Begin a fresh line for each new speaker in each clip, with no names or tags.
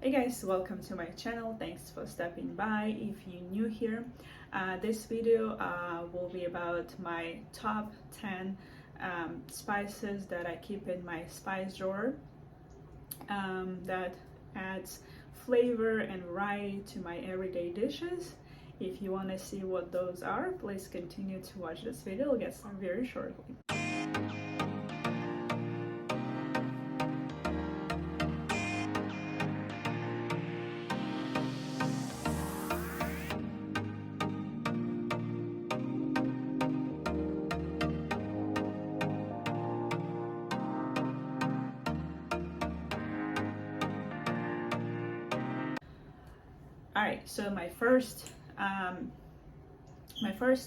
Hey guys, welcome to my channel. Thanks for stopping by. If you're new here, this video will be about my top 10 spices that I keep in my spice drawer that adds flavor and variety to my everyday dishes. If you want to see what those are, please continue to watch this video. We'll get started very shortly. Alright, so my first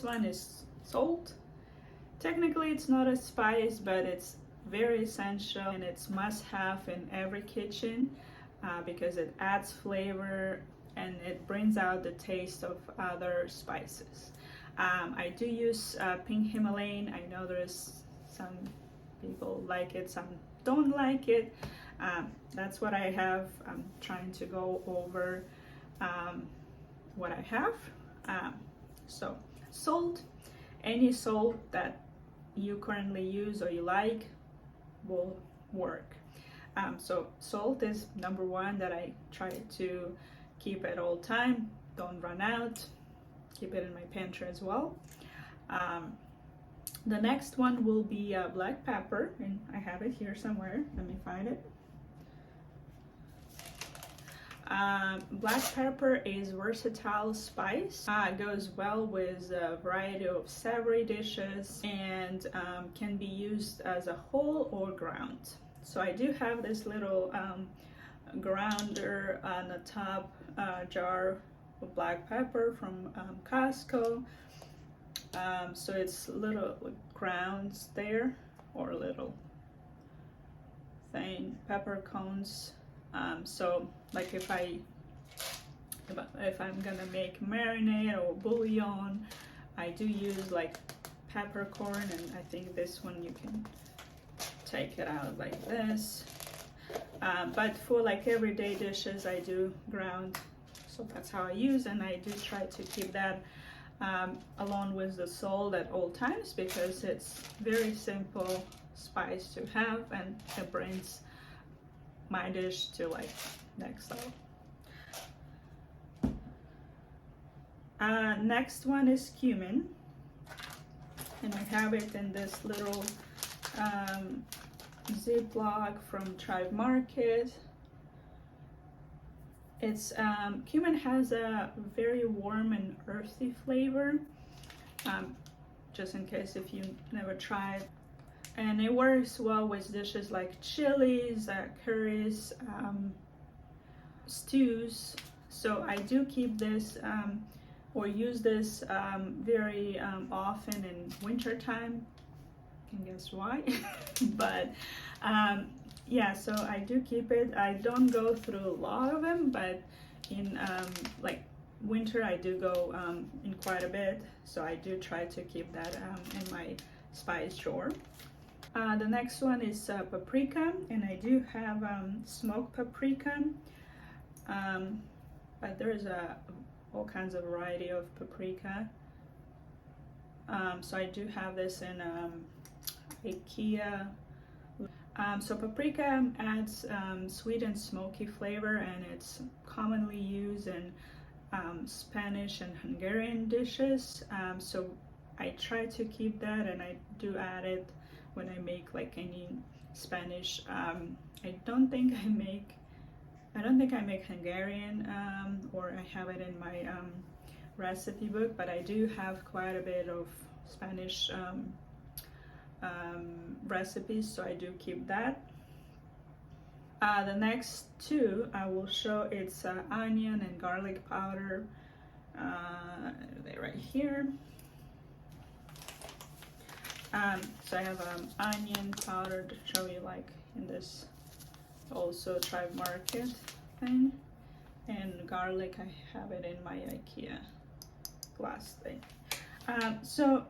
one is salt. Technically it's not a spice, but it's very essential and it's must-have in every kitchen because it adds flavor and it brings out the taste of other spices. I do use pink Himalayan. I know there's some people like it, some don't like it. That's what I have. I'm trying to go over what I have. So salt, any salt that you currently use or you like will work. So salt is number one that I try to keep at all time. Don't run out. Keep it in my pantry as well. The next one will be black pepper, and I have it here somewhere. Let me find it. Black pepper is versatile spice. It goes well with a variety of savory dishes and can be used as a whole or ground. So I do have this little grounder on the top jar of black pepper from Costco. So it's little grounds there, or little thin pepper cones. So like if I'm gonna make marinade or bouillon, I do use like peppercorn, and I think this one you can take it out like this. But for like everyday dishes, I do ground, so that's how I use, and I do try to keep that along with the salt at all times because it's very simple spice to have and it brings my dish to like next level. Next one is cumin, and I have it in this little Ziploc from Tribe Market. It's cumin has a very warm and earthy flavor, just in case if you never tried. And it works well with dishes like chilies, curries, stews. So I do keep this or use this very often in winter time. You can guess why. But yeah, so I do keep it. I don't go through a lot of them, but in like winter I do go in quite a bit. So I do try to keep that in my spice drawer. The next one is paprika, and I do have smoked paprika, but there's all kinds of variety of paprika. So I do have this in IKEA. So paprika adds sweet and smoky flavor, and it's commonly used in Spanish and Hungarian dishes. So I try to keep that, and I do add it when I make like any Spanish. I don't think I make Hungarian, or I have it in my recipe book, but I do have quite a bit of Spanish recipes, so I do keep that. The next two I will show, it's onion and garlic powder. They're right here. So I have onion powder to show you, like in this also Tribe Market thing, and garlic I have it in my IKEA glass thing. So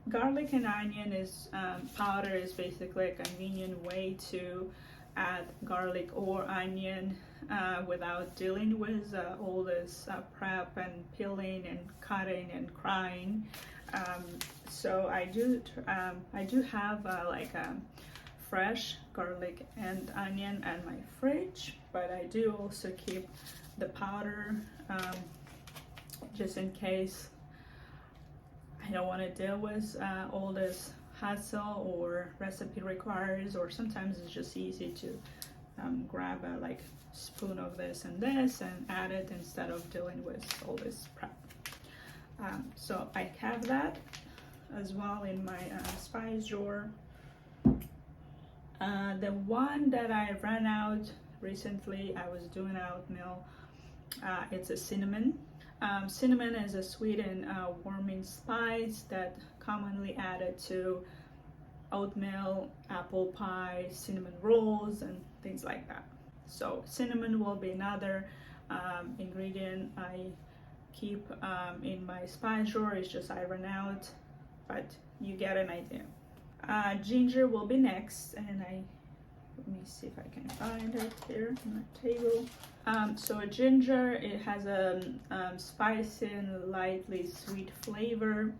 garlic and onion is powder is basically a convenient way to add garlic or onion without dealing with all this prep and peeling and cutting and crying. So I do have like fresh garlic and onion in my fridge, but I do also keep the powder just in case I don't want to deal with all this hassle or recipe requires, or sometimes it's just easy to grab a like spoon of this and add it instead of dealing with all this prep. So I have that as well in my spice drawer. The one that I ran out recently, I was doing oatmeal. It's a cinnamon. Cinnamon is a sweet and warming spice that commonly added to oatmeal, apple pie, cinnamon rolls, and things like that. So cinnamon will be another ingredient I keep in my spice drawer. It's just I ran out, but you get an idea. Ginger will be next, and let me see if I can find it here on the table. So ginger, it has a spicy and lightly sweet flavor.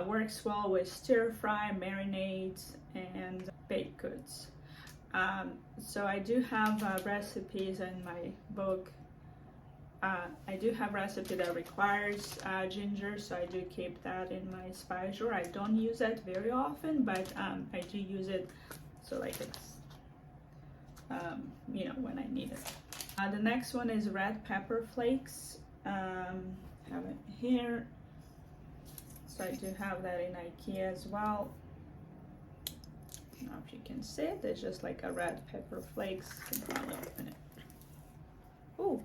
Works well with stir fry, marinades, and baked goods. So I do have recipes in my book. I do have recipe that requires ginger, so I do keep that in my spice drawer. I don't use it very often, but I do use it so like it's you know, when I need it. The next one is red pepper flakes. Have it here. So I do have that in IKEA as well. I don't know if you can see it. It's just like a red pepper flakes. You can probably open it. Oh,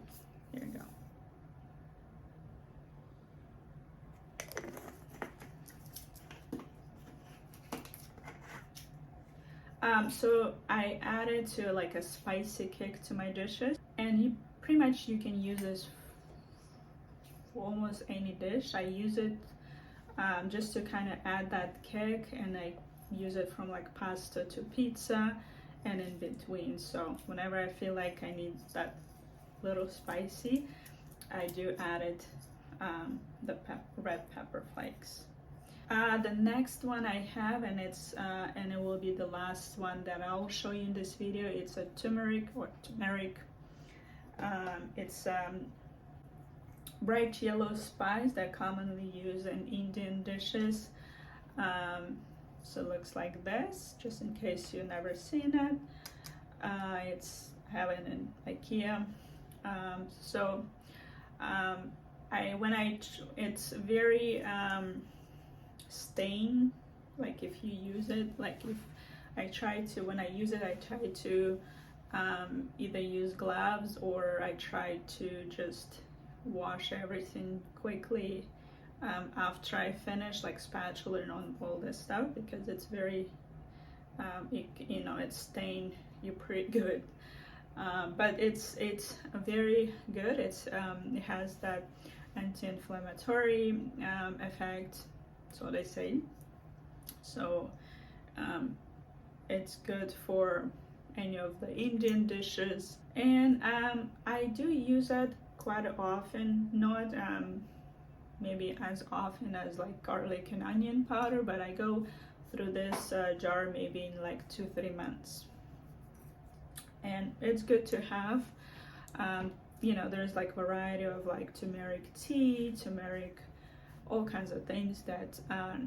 here we go. So I added to like a spicy kick to my dishes, and you can use this for almost any dish. I use it just to kind of add that kick, and I use it from like pasta to pizza and in between. So whenever I feel like I need that little spicy, I do add it, the red pepper flakes. The next one I have, and it's and it will be the last one that I'll show you in this video. It's a turmeric. It's bright yellow spice that commonly used in Indian dishes. So it looks like this, just in case you've never seen it. It's have it in IKEA. It's very stain, like if you use it, like if when I use it, I try to either use gloves, or I try to just wash everything quickly after I finish, like spatula and all this stuff, because it's very it's stained you pretty good. But it's very good. It has that anti-inflammatory effect, so they say. So it's good for any of the Indian dishes, and I do use it quite often, not maybe as often as like garlic and onion powder, but I go through this jar maybe in like 2-3 months, and it's good to have. There's like variety of like turmeric tea, turmeric, all kinds of things that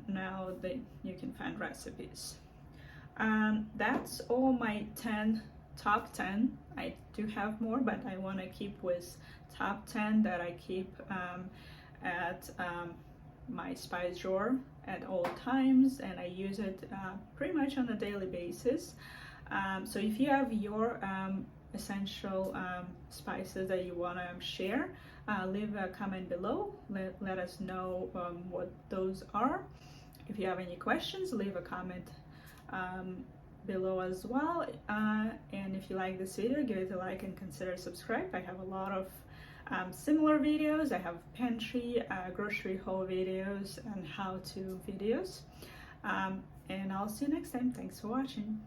now that you can find recipes. That's all my top 10. I do have more, but I want to keep with top 10 that I keep at my spice drawer at all times, and I use it pretty much on a daily basis. So if you have your essential spices that you want to share, leave a comment below. Let us know what those are. If you have any questions, leave a comment below as well. And if you like this video, give it a like and consider subscribe. I have a lot of similar videos. I have pantry, grocery haul videos, and how-to videos. And I'll see you next time. Thanks for watching.